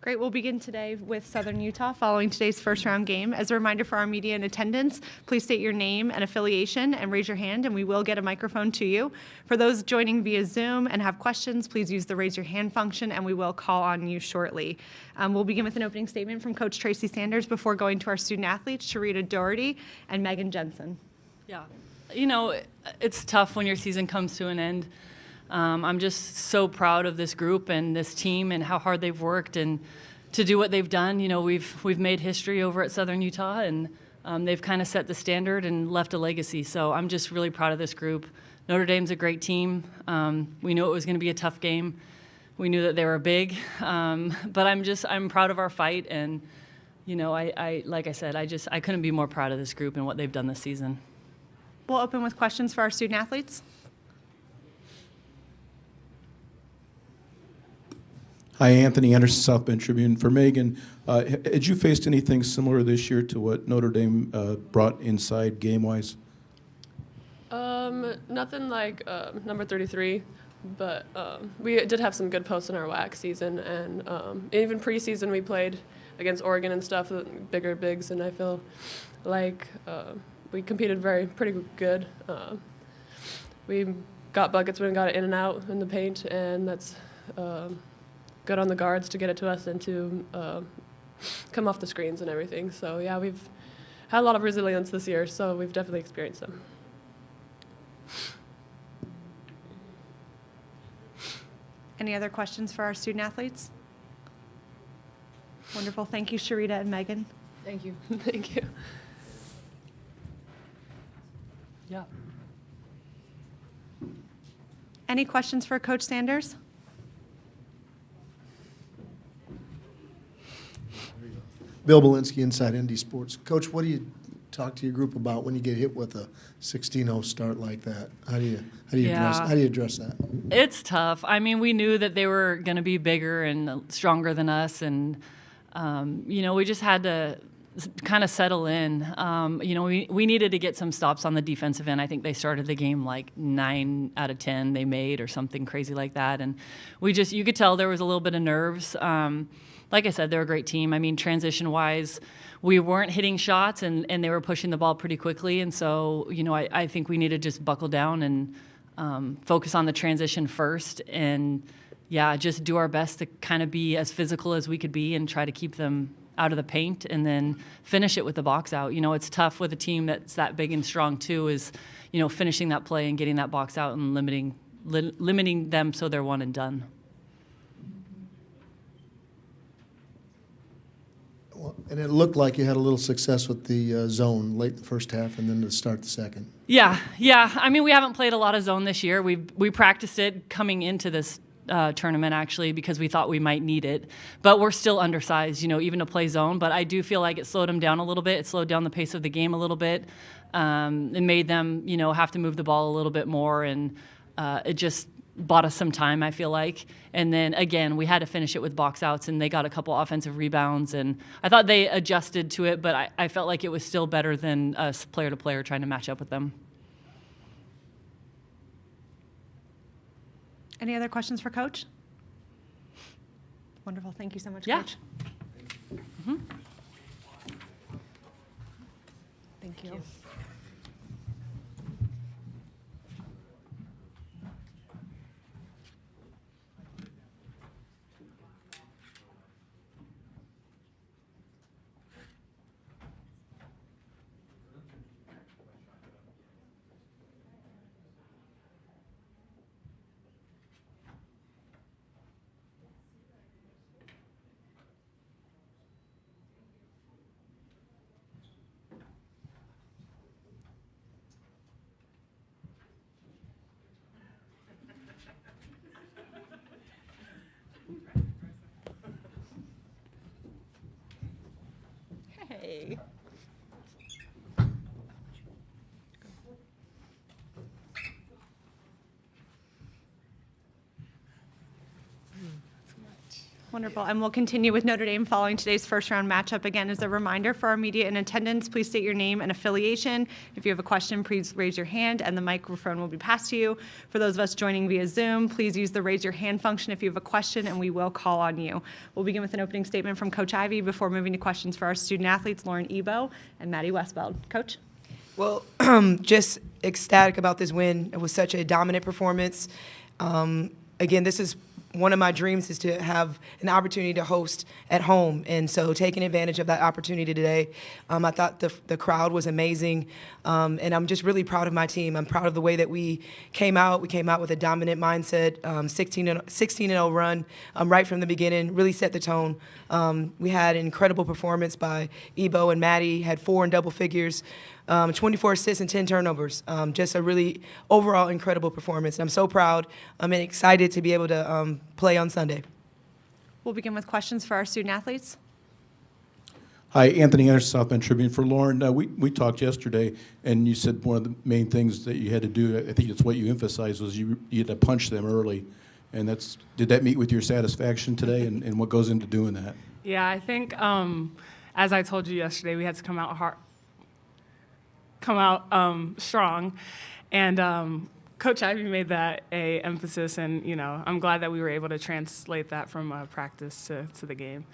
Great. We'll begin today with Southern Utah following today's first round game. As a reminder for our media in attendance, please state your name and affiliation and raise your hand, and we will get a microphone to you. For those joining via Zoom and have questions, please use the raise your hand function, and we will call on you shortly. We'll begin with an opening statement from Coach Tracy Sanders before going to our student athletes, Sharita Doherty and Megan Jensen. Yeah, it's tough when your season comes to an end. I'm just so proud of this group and this team and how hard they've worked and to do what they've done. We've made history over at Southern Utah, and they've kind of set the standard and left a legacy. So I'm just really proud of this group. Notre Dame's a great team. We knew it was going to be a tough game. We knew that they were big, but I'm proud of our fight. And like I said, I couldn't be more proud of this group and what they've done this season. We'll open with questions for our student athletes. Hi, Anthony Anderson, South Bend Tribune. For Megan, had you faced anything similar this year to what Notre Dame brought inside game-wise? Nothing like number 33, but we did have some good posts in our WAC season, and even preseason we played against Oregon and stuff, bigger bigs, and I feel like we competed pretty good. We got buckets when we got it in and out in the paint, and that's good on the guards to get it to us and to come off the screens and everything. So, yeah, we've had a lot of resilience this year, so we've definitely experienced them. Any other questions for our student athletes? Wonderful. Thank you, Sharita and Megan. Thank you. Thank you. Yeah. Any questions for Coach Sanders? Bill Belinsky, Inside ND Sports. Coach, what do you talk to your group about when you get hit with a 16-0 start like that? How do you address that? It's tough. I mean, we knew that they were going to be bigger and stronger than us, and we just had to kind of settle in. We needed to get some stops on the defensive end. I think they started the game like 9 out of 10 they made or something crazy like that, and you could tell there was a little bit of nerves. Like I said, they're a great team. I mean, transition-wise, we weren't hitting shots, and they were pushing the ball pretty quickly. And so, I think we need to just buckle down and focus on the transition first and, just do our best to kind of be as physical as we could be and try to keep them out of the paint and then finish it with the box out. It's tough with a team that's that big and strong, too, is, finishing that play and getting that box out and limiting them so they're one and done. And it looked like you had a little success with the zone late in the first half and then to start the second. Yeah. I mean, we haven't played a lot of zone this year. We practiced it coming into this tournament, actually, because we thought we might need it. But we're still undersized, even to play zone. But I do feel like it slowed them down a little bit. It slowed down the pace of the game a little bit. It made them, have to move the ball a little bit more. And it just bought us some time, I feel like. And then, again, we had to finish it with box outs, and they got a couple offensive rebounds. And I thought they adjusted to it, but I felt like it was still better than us player-to-player trying to match up with them. Any other questions for Coach? Wonderful. Thank you so much, Coach. Mm-hmm. Thank you. Hey. Wonderful. And we'll continue with Notre Dame following today's first-round matchup. Again, as a reminder for our media in attendance, please state your name and affiliation. If you have a question, please raise your hand, and the microphone will be passed to you. For those of us joining via Zoom, please use the raise your hand function if you have a question, and we will call on you. We'll begin with an opening statement from Coach Ivey before moving to questions for our student-athletes, Lauren Ebo and Maddie Westbeld. Coach? Well, just ecstatic about this win. It was such a dominant performance. Again, this is one of my dreams is to have an opportunity to host at home, and so taking advantage of that opportunity today. I thought the crowd was amazing, and I'm just really proud of my team. I'm proud of the way that we came out. We came out with a dominant mindset, 16-0 run right from the beginning, really set the tone. We had an incredible performance by Ebo and Maddie, had 4 in double figures. 24 assists and 10 turnovers. Just a really overall incredible performance. And I'm so proud and excited to be able to play on Sunday. We'll begin with questions for our student-athletes. Hi, Anthony Anderson, South Bend Tribune. For Lauren, we talked yesterday, and you said one of the main things that you had to do, I think it's what you emphasized, was you had to punch them early. And did that meet with your satisfaction today, and what goes into doing that? Yeah, I think, as I told you yesterday, we had to come out strong, and Coach Ivey made that a emphasis, and I'm glad that we were able to translate that from practice to the game.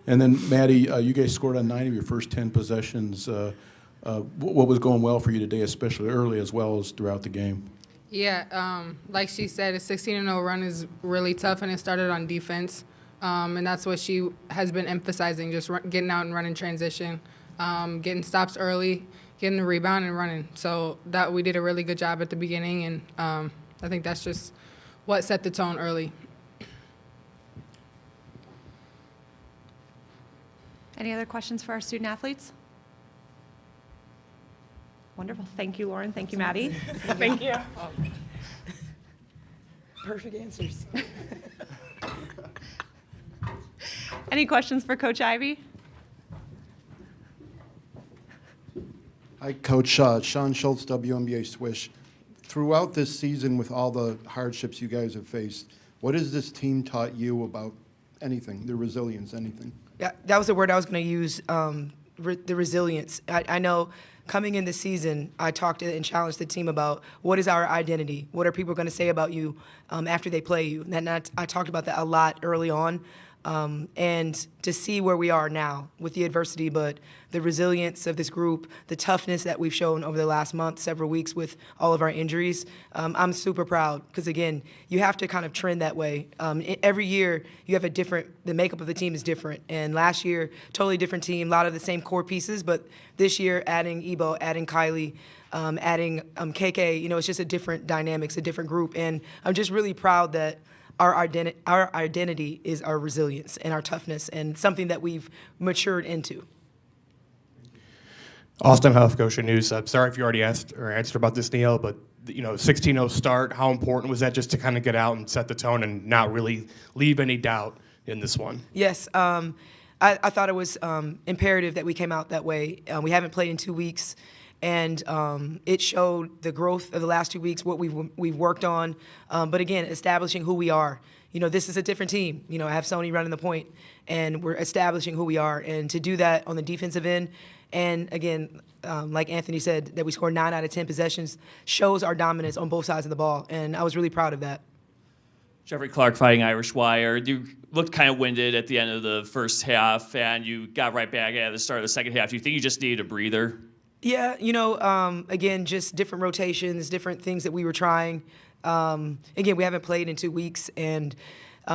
And then Maddie, you guys scored on 9 of your first 10 possessions. What was going well for you today, especially early as well as throughout the game? Yeah, like she said, a 16-0 run is really tough, and it started on defense, and that's what she has been emphasizing, just getting out and running transition, getting stops early, getting the rebound and running. So that we did a really good job at the beginning, and I think that's just what set the tone early. Any other questions for our student-athletes? Wonderful. Thank you, Lauren. Thank you, Maddie. Thank you. Perfect answers. Any questions for Coach Ivey? Hi, Coach. Sean Schultz, WNBA Swish. Throughout this season, with all the hardships you guys have faced, what has this team taught you about anything, the resilience, anything? Yeah, that was the word I was going to use, the resilience. I know coming in this season, I talked and challenged the team about what is our identity? What are people going to say about you after they play you? And I talked about that a lot early on. And to see where we are now with the adversity, but the resilience of this group, the toughness that we've shown over the last month, several weeks with all of our injuries, I'm super proud because, again, you have to kind of trend that way. Every year you have the makeup of the team is different. And last year, totally different team, a lot of the same core pieces, but this year adding Ebo, adding Kylie, adding KK, it's just a different dynamics, a different group. And I'm just really proud that our identity is our resilience and our toughness, and something that we've matured into. Austin Huff, Goshen News. I'm sorry if you already asked or answered about this, Neil, but 16-0 start, how important was that just to kind of get out and set the tone and not really leave any doubt in this one? Yes, I thought it was imperative that we came out that way. We haven't played in 2 weeks. And it showed the growth of the last 2 weeks, what we've worked on. But again, establishing who we are. This is a different team. I have Sony running the point, and we're establishing who we are. And to do that on the defensive end, and again, like Anthony said, that we scored 9 out of 10 possessions, shows our dominance on both sides of the ball. And I was really proud of that. Jeffrey Clark, Fighting Irish Wire. You looked kind of winded at the end of the first half, and you got right back at the start of the second half. Do you think you just needed a breather? Yeah, again, just different rotations, different things that we were trying. Again, we haven't played in 2 weeks, and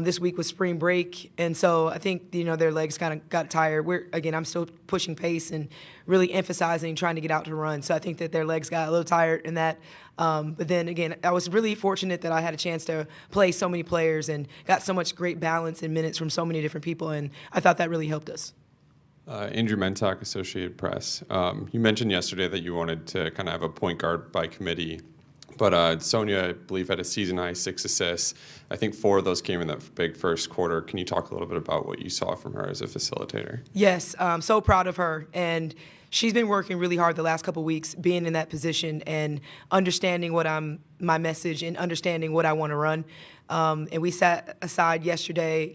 this week was spring break, and so I think their legs kind of got tired. I'm still pushing pace and really emphasizing trying to get out to run. So I think that their legs got a little tired in that. But then again, I was really fortunate that I had a chance to play so many players and got so much great balance and minutes from so many different people, and I thought that really helped us. Andrew Mentok, Associated Press. You mentioned yesterday that you wanted to kind of have a point guard by committee But Sonia, I believe, had a season-high 6 assists. I think 4 of those came in that big first quarter. Can you talk a little bit about what you saw from her as a facilitator? Yes, I'm so proud of her. And she's been working really hard the last couple of weeks, being in that position and understanding my message and understanding what I want to run. And we sat aside yesterday,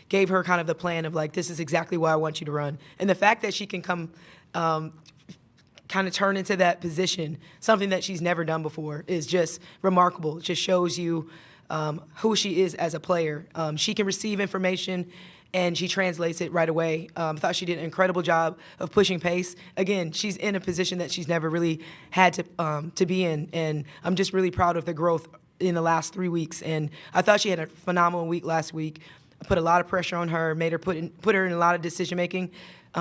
gave her kind of the plan of like, this is exactly what I want you to run. And the fact that she can come kind of turn into that position, something that she's never done before, is just remarkable. It just shows you who she is as a player. She can receive information and she translates it right away. I thought she did an incredible job of pushing pace. Again, she's in a position that she's never really had to be in, and I'm just really proud of the growth in the last 3 weeks. And I thought she had a phenomenal week last week. I put a lot of pressure on her, made her put her in a lot of decision-making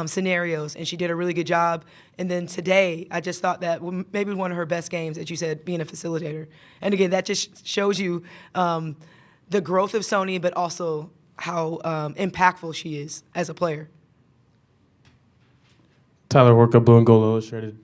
scenarios, and she did a really good job. And then today, I just thought that maybe one of her best games, as you said, being a facilitator. And again, that just shows you the growth of Sony, but also how impactful she is as a player. Tyler Horka, Blue and Gold Illustrated.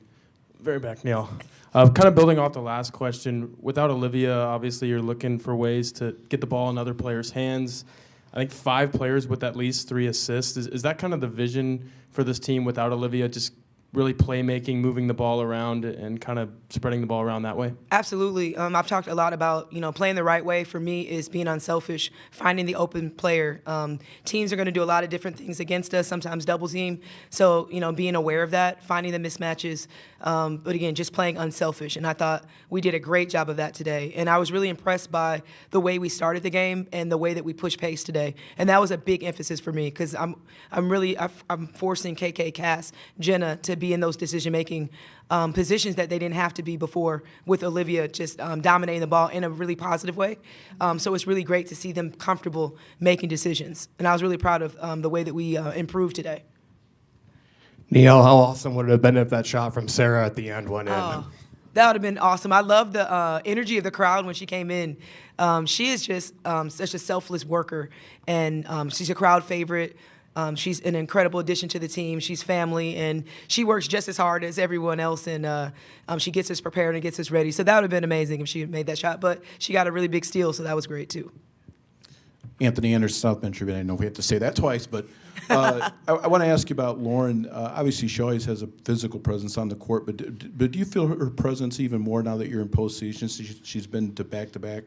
Very back, Neil. Kind of building off the last question, without Olivia, obviously you're looking for ways to get the ball in other players' hands. I think 5 players with at least 3 assists. Is that kind of the vision for this team without Olivia, just really playmaking, moving the ball around, and kind of spreading the ball around that way? Absolutely. I've talked a lot about, playing the right way for me is being unselfish, finding the open player. Teams are going to do a lot of different things against us, sometimes double team. So, being aware of that, finding the mismatches. But again, just playing unselfish. And I thought we did a great job of that today. And I was really impressed by the way we started the game and the way that we pushed pace today. And that was a big emphasis for me because I'm forcing KK, Cass, Jenna to be in those decision-making positions that they didn't have to be before, with Olivia just dominating the ball in a really positive way. So it's really great to see them comfortable making decisions. And I was really proud of the way that we improved today. Neil, how awesome would it have been if that shot from Sarah at the end went in? That would have been awesome. I love the energy of the crowd when she came in. She is just such a selfless worker, and she's a crowd favorite. She's an incredible addition to the team. She's family, and she works just as hard as everyone else, and she gets us prepared and gets us ready. So that would have been amazing if she had made that shot, but she got a really big steal, so that was great too. Anthony Anderson, South Bend Tribune. I don't know if we have to say that twice, but I want to ask you about Lauren. Obviously, she always has a physical presence on the court, but do you feel her presence even more now that you're in postseason? She's been to back-to-back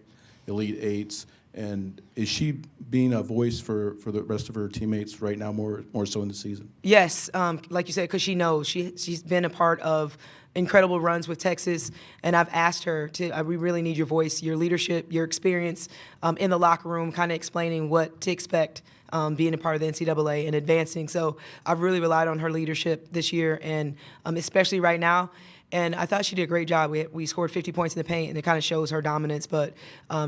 Elite Eights, and is she being a voice for the rest of her teammates right now more so in the season? Yes, Like you said, because she knows. She's been a part of incredible runs with Texas, and I've asked her to, we really need your voice, your leadership, your experience in the locker room, kind of explaining what to expect being a part of the NCAA and advancing. So I've really relied on her leadership this year, and especially right now. And I thought she did a great job. We scored 50 points in the paint, and it kind of shows her dominance. But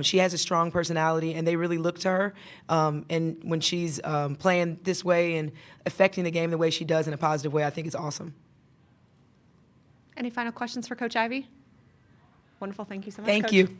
she has a strong personality, and they really look to her. And when she's playing this way and affecting the game the way she does in a positive way, I think it's awesome. Any final questions for Coach Ivey? Wonderful. Thank you so much, Thank Coach. you.